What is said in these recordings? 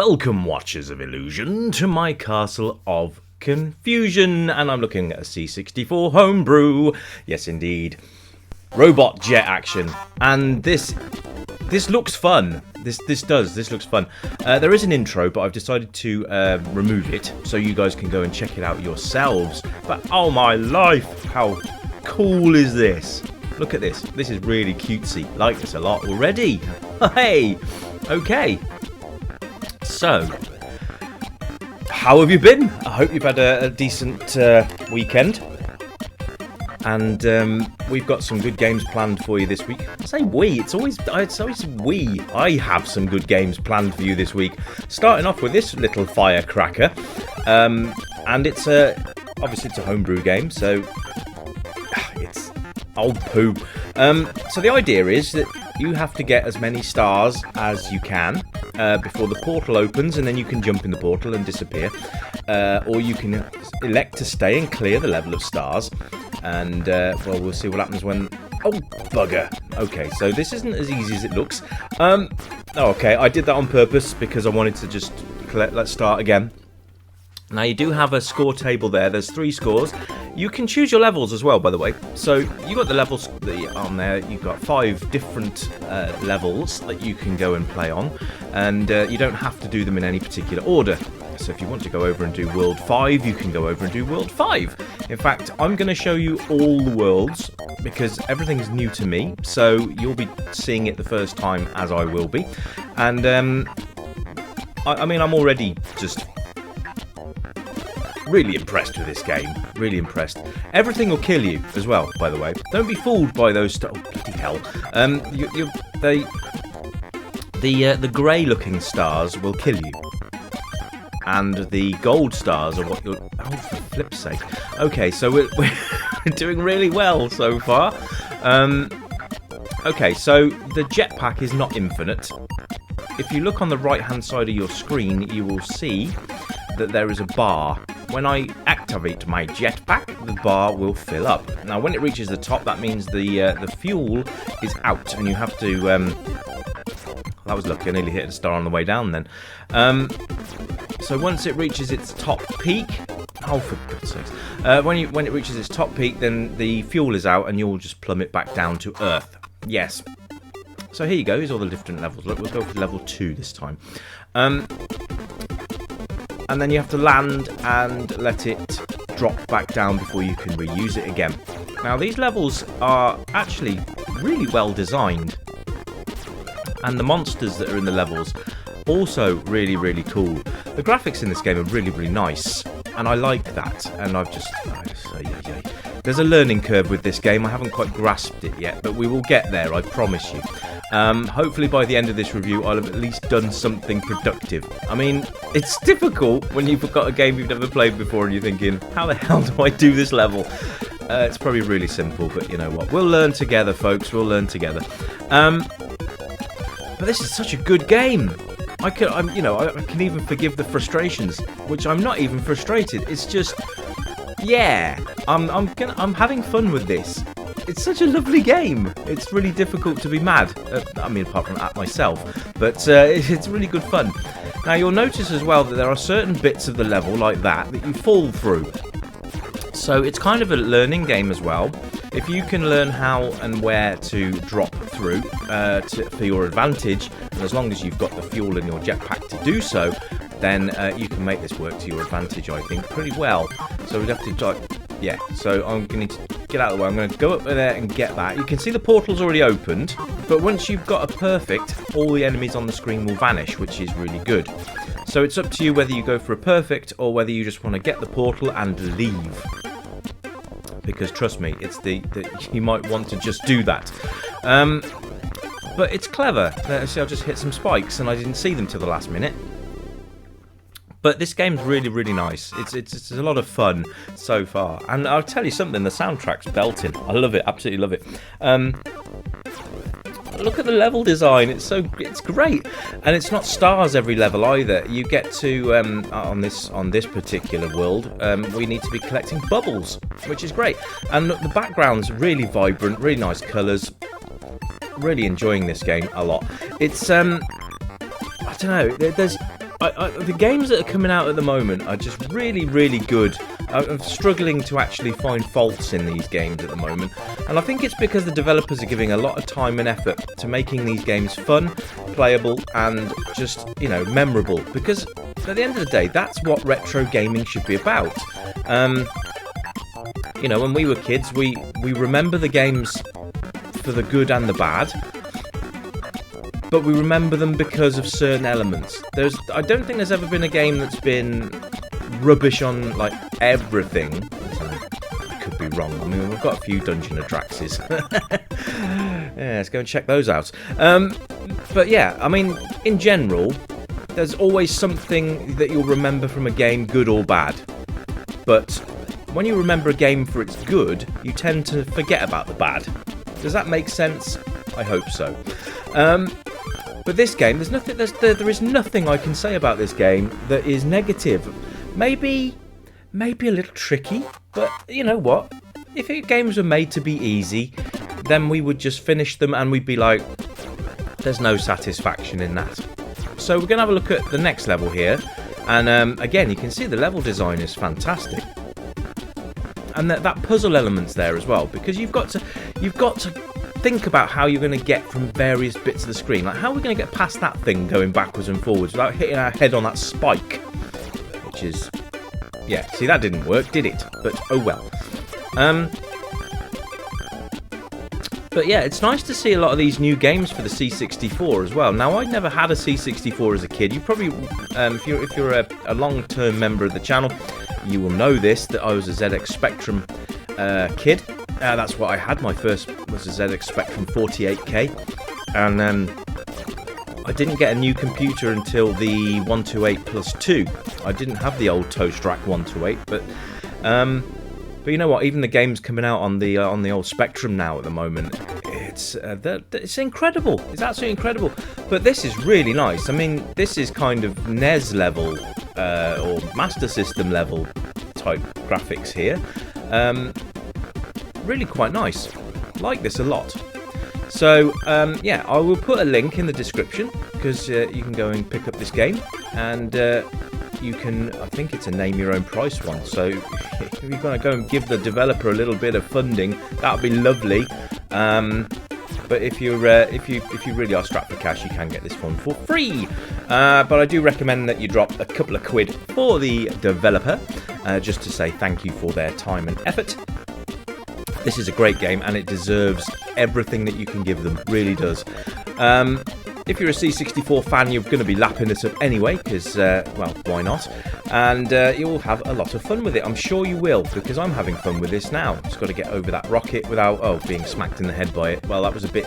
Welcome, Watchers of Illusion, to my Castle of Confusion, and I'm looking at a C64 homebrew. Yes, indeed. Robot jet action, and this looks fun. This looks fun. There is an intro, but I've decided to remove it so you guys can go and check it out yourselves. But oh my life, how cool is this? Look at this. This is really cutesy. Like this a lot already. Hey, okay. So, how have you been? I hope you've had a decent weekend. And we've got some good games planned for you this week. I say we, it's always we. I have some good games planned for you this week. Starting off with this little firecracker. And it's obviously it's a homebrew game, so it's old poo. So the idea is that you have to get as many stars as you can before the portal opens, and then you can jump in the portal and disappear. Or you can elect to stay and clear the level of stars. And, well, we'll see what happens when... Oh, bugger. Okay, so this isn't as easy as it looks. Okay, I did that on purpose because I wanted to just... Let's start again. Now, you do have a score table there. There's 3 scores. You can choose your levels as well, by the way. So, you got the levels on there. You've got 5 different levels that you can go and play on. And you don't have to do them in any particular order. So if you want to go over and do World 5, you can go over and do World 5. In fact, I'm going to show you all the worlds, because everything's new to me, so you'll be seeing it the first time, as I will be. And, I mean, I'm already just really impressed with this game. Really impressed. Everything will kill you, as well, by the way. Don't be fooled by those... Oh, bloody hell. The grey-looking stars will kill you. And the gold stars are what you're... Oh, for flip's sake. Okay, so we're doing really well so far. Okay, so the jetpack is not infinite. If you look on the right-hand side of your screen, you will see that there is a bar. When I activate my jetpack, the bar will fill up. Now, when it reaches the top, that means the fuel is out, and you have to... that was lucky. I nearly hit a star on the way down then. So once it reaches its top peak, oh for God's sakes, when it reaches its top peak, then the fuel is out and you'll just plummet back down to Earth. Yes. So here you go. Here's all the different levels. Look, we'll go for level 2 this time. And then you have to land and let it drop back down before you can reuse it again. Now these levels are actually really well designed, and the monsters that are in the levels also really, really cool. The graphics in this game are really, really nice, and I like that. And I've just... There's a learning curve with this game. I haven't quite grasped it yet, but we will get there, I promise you. Hopefully by the end of this review, I'll have at least done something productive. I mean, it's difficult when you've got a game you've never played before and you're thinking, how the hell do I do this level? It's probably really simple, but you know what? We'll learn together, folks. We'll learn together. But this is such a good game. I can even forgive the frustrations, which I'm not even frustrated. It's just, yeah, I'm having fun with this. It's such a lovely game. It's really difficult to be mad. I mean, apart from at myself, but it's really good fun. Now you'll notice as well that there are certain bits of the level like that you fall through. So it's kind of a learning game as well. If you can learn how and where to drop through for your advantage, and as long as you've got the fuel in your jetpack to do so, then you can make this work to your advantage, I think, pretty well. So we'd have to... Yeah, so I'm going to get out of the way. I'm going to go up there and get that. You can see the portal's already opened, but once you've got a perfect, all the enemies on the screen will vanish, which is really good. So it's up to you whether you go for a perfect or whether you just want to get the portal and leave. Because trust me, it's you might want to just do that. But it's clever. See, I just hit some spikes and I didn't see them till the last minute. But this game's really, really nice. It's a lot of fun so far. And I'll tell you something, the soundtrack's belting. I love it, absolutely love it. Look at the level design, it's great. And it's not stars every level either. You get to on this particular world, we need to be collecting bubbles, which is great. And look, the background's really vibrant, really nice colours. Really enjoying this game a lot. It's I don't know, there's the games that are coming out at the moment are just really, really good. I'm struggling to actually find faults in these games at the moment, and I think it's because the developers are giving a lot of time and effort to making these games fun, playable, and just, you know, memorable. Because at the end of the day, that's what retro gaming should be about. You know, when we were kids, we remember the games for the good and the bad, but we remember them because of certain elements. I don't think there's ever been a game that's been rubbish on, like, everything. I could be wrong. I mean, we've got a few Dungeon of Draxes. Yeah, let's go and check those out. But yeah, I mean, in general, there's always something that you'll remember from a game, good or bad. But when you remember a game for its good, you tend to forget about the bad. Does that make sense? I hope so. But this game, there is nothing I can say about this game that is negative. Maybe a little tricky, but you know what? If games were made to be easy, then we would just finish them and we'd be like, there's no satisfaction in that. So we're going to have a look at the next level here, and again, you can see the level design is fantastic, and that puzzle element's there as well, because you've got to think about how you're going to get from various bits of the screen. Like, how are we going to get past that thing going backwards and forwards without hitting our head on that spike? Which is, yeah, see, that didn't work, did it? But oh well. But yeah, it's nice to see a lot of these new games for the C64 as well. Now, I never had a C64 as a kid. You probably, if you're a long-term member of the channel, you will know this, that I was a ZX Spectrum kid. That's what I had. My first was a ZX Spectrum 48K, and I didn't get a new computer until the 128+2. I didn't have the old Toast Rack 128, but you know what? Even the games coming out on the old Spectrum now at the moment, it's incredible. It's absolutely incredible. But this is really nice. I mean, this is kind of NES level or Master System level type graphics here. Really quite nice. Like this a lot. So yeah, I will put a link in the description, because you can go and pick up this game, and you can, I think it's a name your own price one, so if you're going to go and give the developer a little bit of funding, that would be lovely. But if you really are strapped for cash, you can get this one for free. But I do recommend that you drop a couple of quid for the developer, just to say thank you for their time and effort. This is a great game, and it deserves everything that you can give them. Really does. If you're a C64 fan, you're going to be lapping this up anyway, because, well, why not? And you'll have a lot of fun with it. I'm sure you will, because I'm having fun with this now. Just got to get over that rocket without, being smacked in the head by it. Well, that was a bit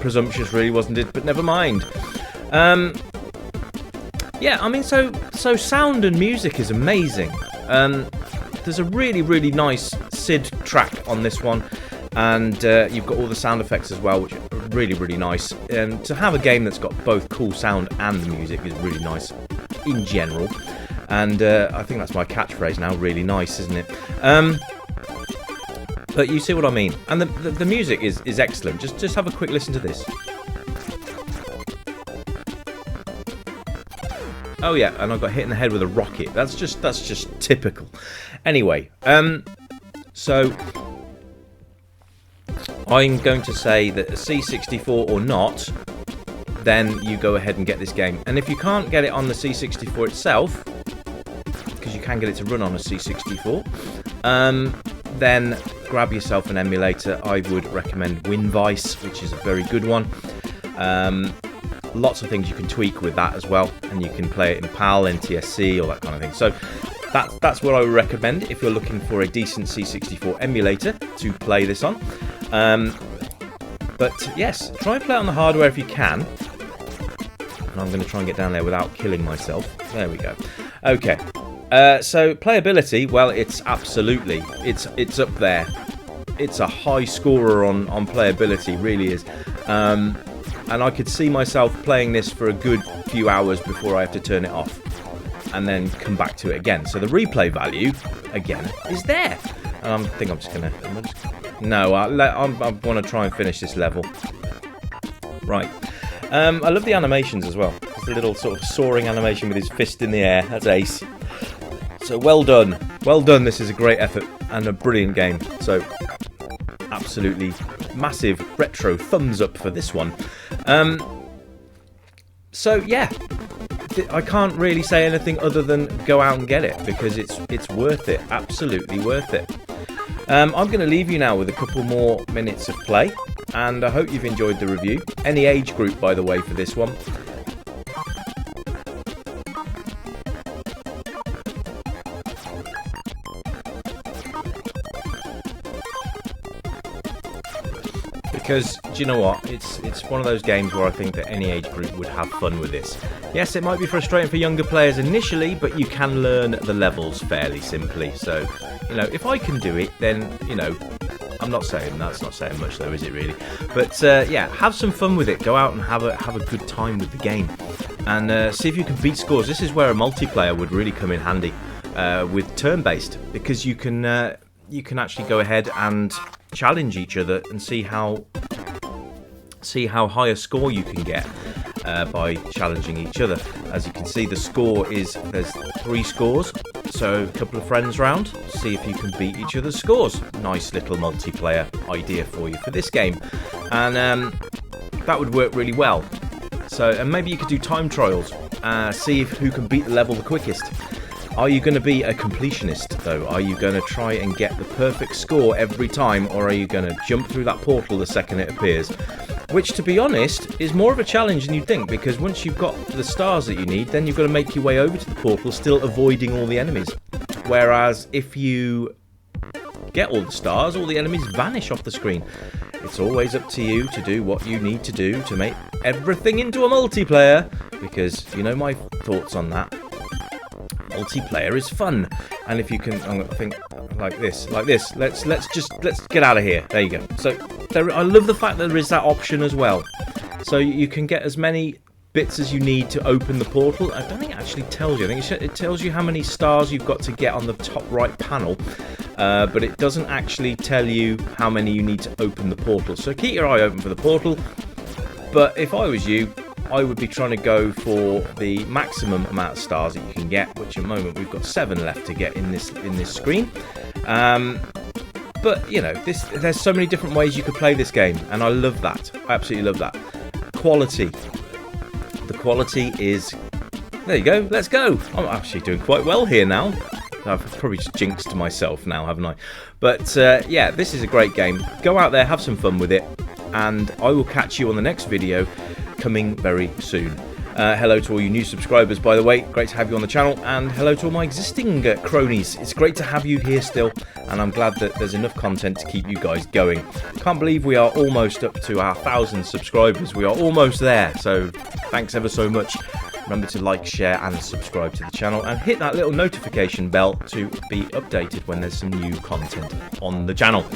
presumptuous, really, wasn't it? But never mind. Yeah, I mean, so sound and music is amazing. There's a really, really nice SID track on this one, and you've got all the sound effects as well, which are really, really nice. And to have a game that's got both cool sound and the music is really nice in general. And I think that's my catchphrase now, really nice, isn't it? But you see what I mean. And the music is excellent. Just have a quick listen to this. Oh yeah, and I got hit in the head with a rocket. That's just typical. Anyway, so I'm going to say that a C64 or not, then you go ahead and get this game. And if you can't get it on the C64 itself, because you can get it to run on a C64, then grab yourself an emulator. I would recommend WinVice, which is a very good one. Lots of things you can tweak with that as well, and you can play it in PAL, NTSC, all that kind of thing. So that's what I would recommend if you're looking for a decent C64 emulator to play this on. But yes, try and play it on the hardware if you can. And I'm going to try and get down there without killing myself. There we go. Okay. So playability, well, it's absolutely, it's up there. It's a high scorer on playability, really is. And I could see myself playing this for a good few hours before I have to turn it off and then come back to it again. So the replay value, again, is there. And I think I'm just going to... No, I want to try and finish this level. Right. I love the animations as well. It's a little sort of soaring animation with his fist in the air. That's ace. So well done. Well done. This is a great effort and a brilliant game. So absolutely massive retro thumbs up for this one. So yeah, I can't really say anything other than go out and get it, because it's worth it. Absolutely worth it. I'm going to leave you now with a couple more minutes of play, and I hope you've enjoyed the review. Any age group, by the way, for this one. Because, do you know what, it's one of those games where I think that any age group would have fun with this. Yes, it might be frustrating for younger players initially, but you can learn the levels fairly simply. So, you know, if I can do it, then, you know, I'm not saying, that's not saying much though, is it really? But yeah, have some fun with it. Go out and have a good time with the game. And see if you can beat scores. This is where a multiplayer would really come in handy with turn-based, because you can actually go ahead and challenge each other and see how high a score you can get by challenging each other. As you can see, the score is, there's 3 scores, so a couple of friends round, see if you can beat each other's scores. Nice little multiplayer idea for you for this game, and that would work really well. So, and maybe you could do time trials, see who can beat the level the quickest. Are you going to be a completionist, though? Are you going to try and get the perfect score every time, or are you going to jump through that portal the second it appears? Which, to be honest, is more of a challenge than you'd think, because once you've got the stars that you need, then you've got to make your way over to the portal, still avoiding all the enemies. Whereas, if you get all the stars, all the enemies vanish off the screen. It's always up to you to do what you need to do to make everything into a multiplayer, because you know my thoughts on that. Multiplayer is fun, and if you can, I'm gonna think like this. Let's get out of here. There you go. So I love the fact that there is that option as well. So you can get as many bits as you need to open the portal. I don't think it actually tells you. I think it tells you how many stars you've got to get on the top right panel, but it doesn't actually tell you how many you need to open the portal. So keep your eye open for the portal. But if I was you, I would be trying to go for the maximum amount of stars that you can get, which at the moment we've got 7 left to get in this screen. But you know, there's so many different ways you could play this game, and I love that. I absolutely love that. Quality. The quality is. There you go. Let's go. I'm actually doing quite well here now. I've probably just jinxed myself now, haven't I? But yeah, this is a great game. Go out there, have some fun with it, and I will catch you on the next video, coming very soon. Hello to all you new subscribers, by the way. Great to have you on the channel, and hello to all my existing cronies. It's great to have you here still, and I'm glad that there's enough content to keep you guys going. Can't believe we are almost up to our 1,000 subscribers. We are almost there, so thanks ever so much. Remember to like, share, and subscribe to the channel, and hit that little notification bell to be updated when there's some new content on the channel.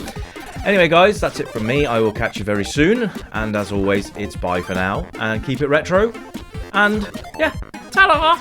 Anyway, guys, that's it from me. I will catch you very soon, and as always, it's bye for now, and keep it retro. And yeah, ta-da!